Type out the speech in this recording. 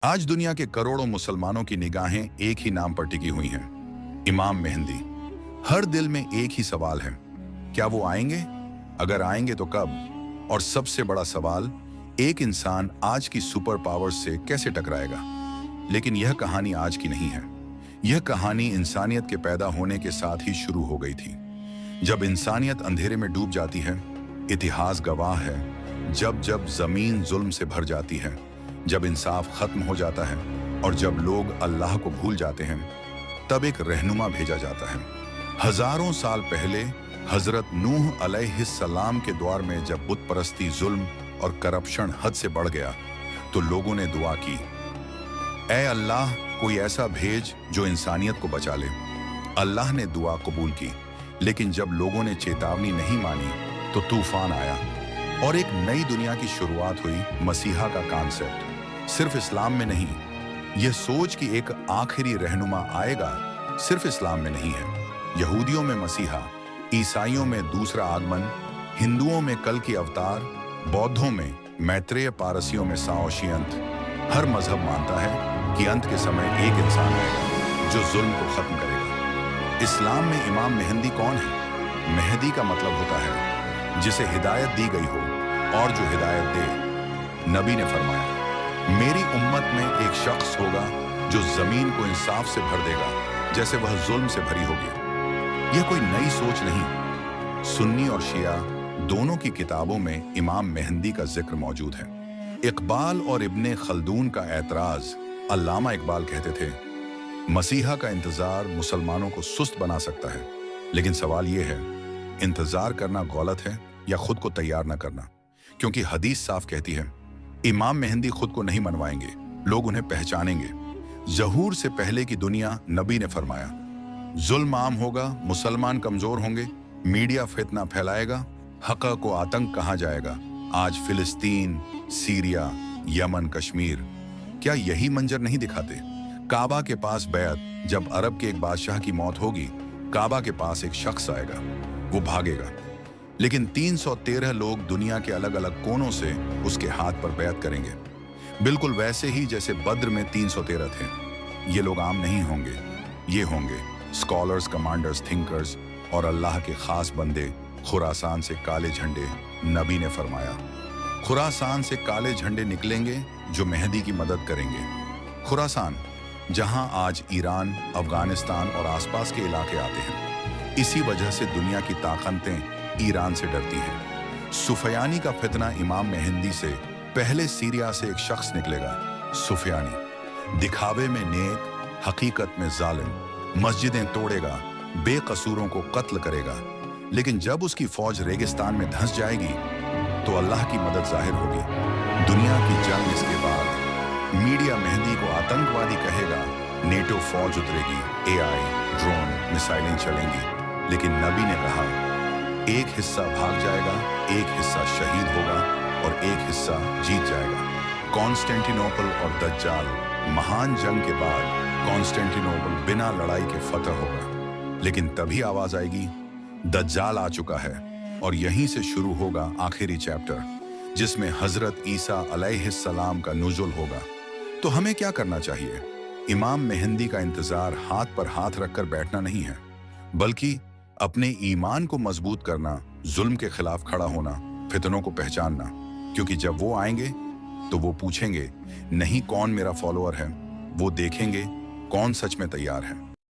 आज दुनिया के करोड़ों मुसलमानों की निगाहें एक ही नाम पर टिकी हुई हैं, इमाम मेहंदी। हर दिल में एक ही सवाल है, क्या वो आएंगे? अगर आएंगे तो कब? और सबसे बड़ा सवाल, एक इंसान आज की सुपर पावर्स से कैसे टकराएगा? लेकिन यह कहानी आज की नहीं है। यह कहानी इंसानियत के पैदा होने के साथ ही शुरू हो गई थी। जब इंसानियत अंधेरे में डूब जाती है, इतिहास गवाह है, जब जब जमीन जुल्म से भर जाती है, जब इंसाफ खत्म हो जाता है और जब लोग अल्लाह को भूल जाते हैं, तब एक रहनुमा भेजा जाता है। हजारों साल पहले हजरत नूह अलैहिस्सलाम के दौर में जब बुत परस्ती, जुल्म और करप्शन हद से बढ़ गया, तो लोगों ने दुआ की, ऐ अल्लाह, कोई ऐसा भेज जो इंसानियत को बचा ले। अल्लाह ने दुआ कबूल की, लेकिन जब लोगों ने चेतावनी नहीं मानी तो तूफान आया और एक नई दुनिया की शुरुआत हुई। मसीहा का कॉन्सेप्ट सिर्फ इस्लाम में नहीं, यह सोच कि एक आखिरी रहनुमा आएगा, सिर्फ इस्लाम में नहीं है। यहूदियों में मसीहा, ईसाइयों में दूसरा आगमन, हिंदुओं में कल की अवतार, बौद्धों में मैत्रेय, पारसियों में साओशी अंत। हर मजहब मानता है कि अंत के समय एक इंसान आएगा जो जुल्म को खत्म करेगा। इस्लाम में इमाम मेहंदी कौन है? मेहदी का मतलब होता है जिसे हिदायत दी गई हो और जो हिदायत दे। नबी ने फरमाया, मेरी उम्मत में एक शख्स होगा जो जमीन को इंसाफ से भर देगा जैसे वह जुल्म से भरी होगी। यह कोई नई सोच नहीं। सुन्नी और शिया दोनों की किताबों में इमाम मेहंदी का जिक्र मौजूद है। इकबाल और इब्ने खल्दून का एतराज, अल्लामा इकबाल कहते थे, मसीहा का इंतजार मुसलमानों को सुस्त बना सकता है। लेकिन सवाल यह है, इंतजार करना गलत है या खुद को तैयार न करना? क्योंकि हदीस साफ कहती है, इमाम मेहंदी खुद को नहीं मनवाएंगे, लोग उन्हें पहचानेंगे। ज़हूर से पहले की दुनिया, नबी ने फरमाया, जुल्म आम होगा, मुसलमान कमजोर होंगे, मीडिया फितना फैलाएगा, हक़ को आतंक कहा जाएगा। आज फिलिस्तीन, सीरिया, यमन, कश्मीर क्या यही मंजर नहीं दिखाते? काबा के पास बैत, जब अरब के एक बादशाह की मौत होगी, काबा के पास एक शख्स आएगा, वो भागेगा, लेकिन 313 लोग दुनिया के अलग अलग कोनों से उसके हाथ पर बैत करेंगे, बिल्कुल वैसे ही जैसे बद्र में 313 थे। ये लोग आम नहीं होंगे, ये होंगे स्कॉलर्स, कमांडर्स, थिंकर्स और अल्लाह के खास बंदे। खुरासान से काले झंडे, नबी ने फरमाया, खुरासान से काले झंडे निकलेंगे जो मेहदी की मदद करेंगे। खुरासान, जहां आज ईरान, अफगानिस्तान और आसपास के इलाके आते हैं, इसी वजह से दुनिया की ताकतें ईरान से डरती हैं। सुफयानी का फितना इमाम मेहंदी से पहले सीरिया से एक शख्स निकलेगा, सुफयानी, दिखावे में नेक, हकीकत में जालिम, मस्जिदें तोड़ेगा, बेकसूरों को कत्ल करेगा। लेकिन जब उसकी फौज रेगिस्तान में धंस जाएगी तो अल्लाह की मदद जाहिर होगी। दुनिया की जंग इसके बाद, मीडिया मेहंदी को आतंकवादी कहेगा, नेटो फौज उतरेगी, AI, ड्रोन, मिसाइलें चलेंगी। लेकिन नबी ने कहा, एक हिस्सा भाग जाएगा, एक हिस्सा शहीद होगा और एक हिस्सा जीत जाएगा। कॉन्स्टेंटिनोपल और दज्जाल, महान जंग के बाद कॉन्स्टेंटिनोपल बिना लड़ाई के फतह होगा। लेकिन तभी आवाज आएगी, दज्जाल आ चुका है, और यहीं से शुरू होगा आखिरी चैप्टर, जिसमें हजरत ईसा अलैहिस्सलाम का नुज़ुल होगा। तो हमें क्या करना चाहिए? इमाम मेहंदी का इंतजार हाथ पर हाथ रखकर बैठना नहीं है, बल्कि अपने ईमान को मजबूत करना, जुल्म के खिलाफ खड़ा होना, फितनों को पहचानना। क्योंकि जब वो आएंगे तो वो पूछेंगे नहीं कौन मेरा फॉलोअर है, वो देखेंगे कौन सच में तैयार है।